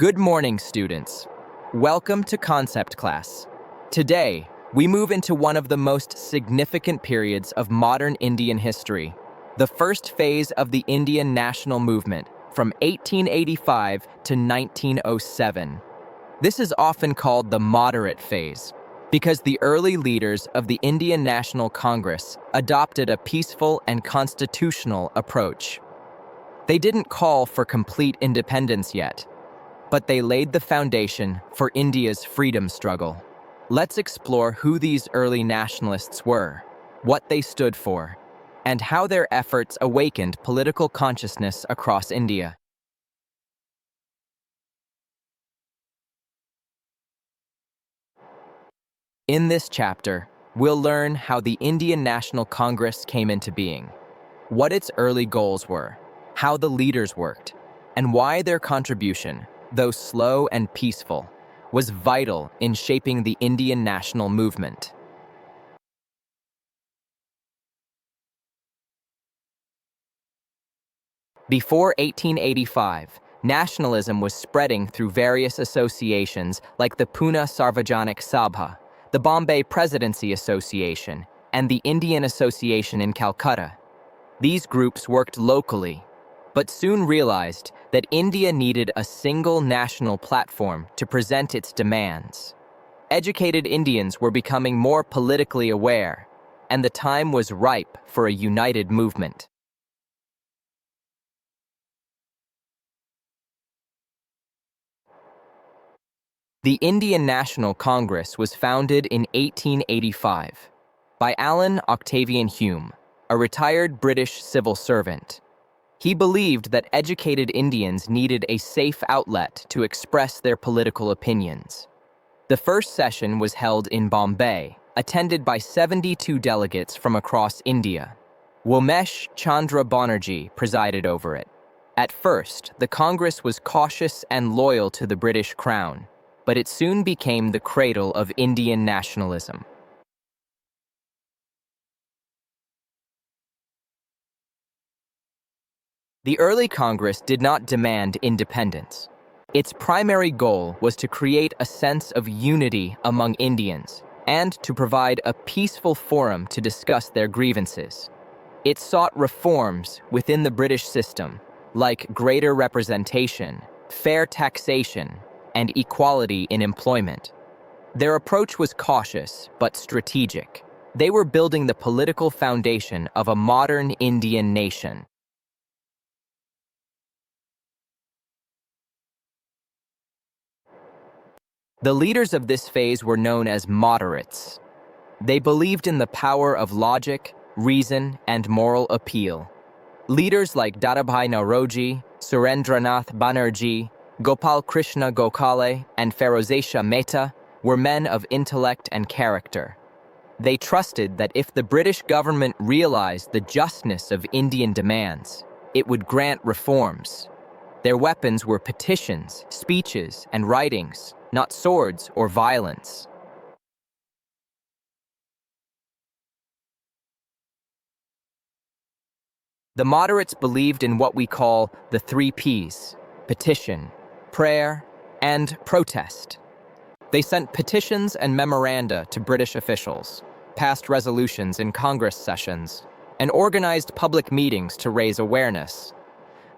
Good morning, students. Welcome to Concept Class. Today, we move into one of the most significant periods of modern Indian history, the first phase of the Indian national movement from 1885 to 1907. This is often called the moderate phase because the early leaders of the Indian National Congress adopted a peaceful and constitutional approach. They didn't call for complete independence yet, but they laid the foundation for India's freedom struggle. Let's explore who these early nationalists were, what they stood for, and how their efforts awakened political consciousness across India. In this chapter, we'll learn how the Indian National Congress came into being, what its early goals were, how the leaders worked, and why their contribution, though slow and peaceful, was vital in shaping the Indian national movement. Before 1885, nationalism was spreading through various associations like the Pune Sarvajanik Sabha, the Bombay Presidency Association, and the Indian Association in Calcutta. These groups worked locally, but soon realized that India needed a single national platform to present its demands. Educated Indians were becoming more politically aware, and the time was ripe for a united movement. The Indian National Congress was founded in 1885 by Alan Octavian Hume, a retired British civil servant. He believed that educated Indians needed a safe outlet to express their political opinions. The first session was held in Bombay, attended by 72 delegates from across India. Womesh Chandra Banerjee presided over it. At first, the Congress was cautious and loyal to the British Crown, but it soon became the cradle of Indian nationalism. The early Congress did not demand independence. Its primary goal was to create a sense of unity among Indians and to provide a peaceful forum to discuss their grievances. It sought reforms within the British system, like greater representation, fair taxation, and equality in employment. Their approach was cautious but strategic. They were building the political foundation of a modern Indian nation. The leaders of this phase were known as moderates. They believed in the power of logic, reason, and moral appeal. Leaders like Dadabhai Naoroji, Surendranath Banerjee, Gopal Krishna Gokhale, and Ferozesha Mehta were men of intellect and character. They trusted that if the British government realized the justness of Indian demands, it would grant reforms. Their weapons were petitions, speeches, and writings, not swords or violence. The moderates believed in what we call the 3 Ps: petition, prayer, and protest. They sent petitions and memoranda to British officials, passed resolutions in Congress sessions, and organized public meetings to raise awareness.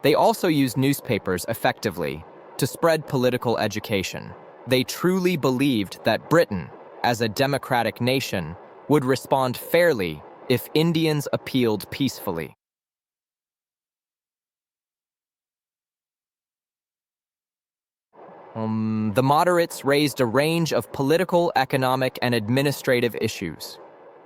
They also used newspapers effectively to spread political education. They truly believed that Britain, as a democratic nation, would respond fairly if Indians appealed peacefully. The moderates raised a range of political, economic, and administrative issues.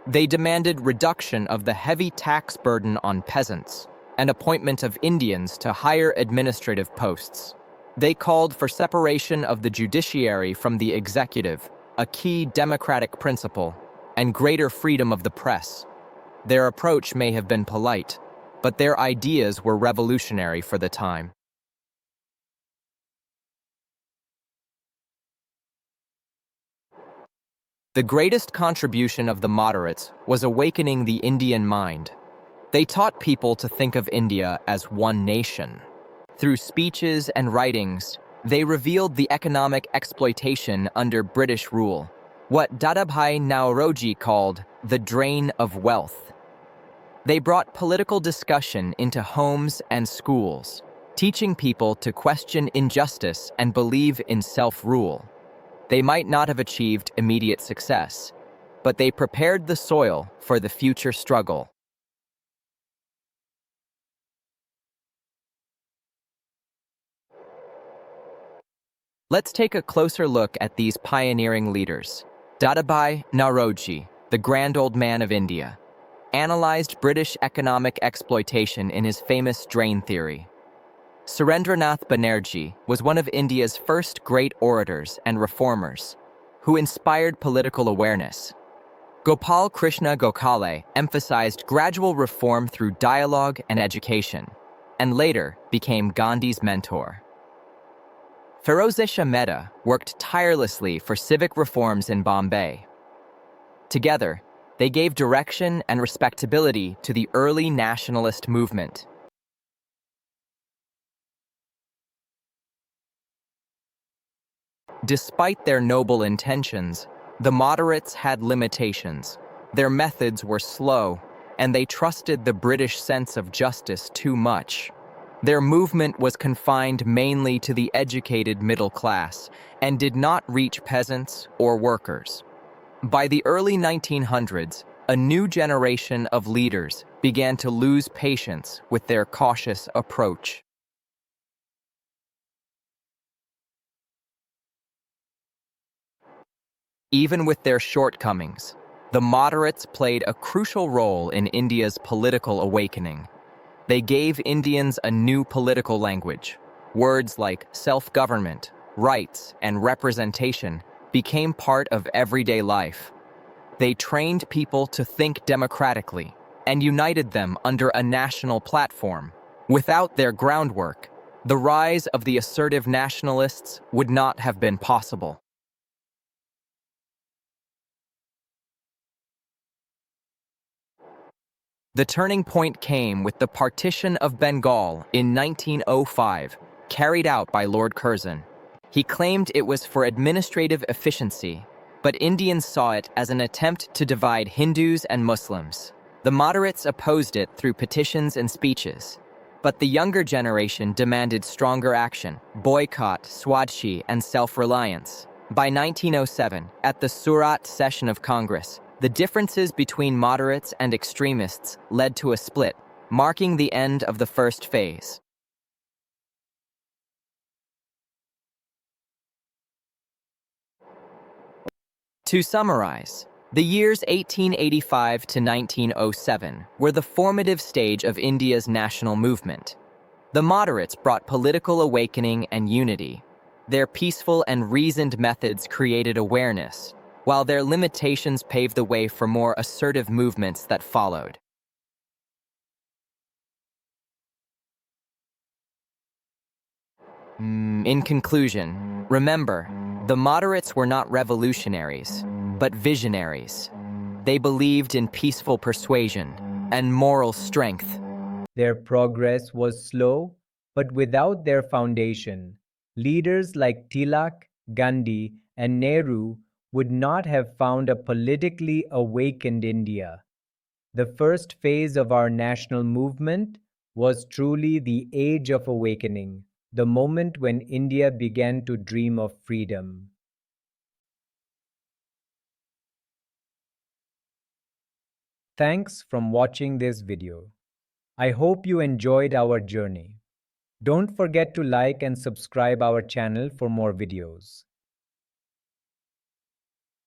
They demanded reduction of the heavy tax burden on peasants and appointment of Indians to higher administrative posts. They called for separation of the judiciary from the executive, a key democratic principle, and greater freedom of the press. Their approach may have been polite, but their ideas were revolutionary for the time. The greatest contribution of the moderates was awakening the Indian mind. They taught people to think of India as one nation. Through speeches and writings, They revealed the economic exploitation under British rule, what Dadabhai Naoroji called the drain of wealth. They brought political discussion into homes and schools, teaching people to question injustice and believe in self-rule. They might not have achieved immediate success, but they prepared the soil for the future struggle. Let's take a closer look at these pioneering leaders. Dadabhai Naoroji, the Grand Old Man of India, analyzed British economic exploitation in his famous drain theory. Surendranath Banerjee was one of India's first great orators and reformers, who inspired political awareness. Gopal Krishna Gokhale emphasized gradual reform through dialogue and education, and later became Gandhi's mentor. Ferozeshah Mehta worked tirelessly for civic reforms in Bombay. Together, they gave direction and respectability to the early nationalist movement. Despite their noble intentions, the moderates had limitations. Their methods were slow, and they trusted the British sense of justice too much. Their movement was confined mainly to the educated middle class and did not reach peasants or workers. By the early 1900s, a new generation of leaders began to lose patience with their cautious approach. Even with their shortcomings, the moderates played a crucial role in India's political awakening. They gave Indians a new political language. Words like self-government, rights, and representation became part of everyday life. They trained people to think democratically and united them under a national platform. Without their groundwork, the rise of the assertive nationalists would not have been possible. The turning point came with the partition of Bengal in 1905, carried out by Lord Curzon. He claimed it was for administrative efficiency, but Indians saw it as an attempt to divide Hindus and Muslims. The moderates opposed it through petitions and speeches, but the younger generation demanded stronger action, boycott, Swadhi, and self-reliance. By 1907, at the Surat session of Congress, the differences between moderates and extremists led to a split, marking the end of the first phase. To summarize, the years 1885 to 1907 were the formative stage of India's national movement. The moderates brought political awakening and unity. Their peaceful and reasoned methods created awareness, while their limitations paved the way for more assertive movements that followed. In conclusion, remember, the moderates were not revolutionaries, but visionaries. They believed in peaceful persuasion and moral strength. Their progress was slow, but without their foundation, leaders like Tilak, Gandhi, and Nehru would not have found a politically awakened India. The first phase of our national movement was truly the Age of Awakening, the moment when India began to dream of freedom. Thanks for watching this video. I hope you enjoyed our journey. Don't forget to like and subscribe our channel for more videos.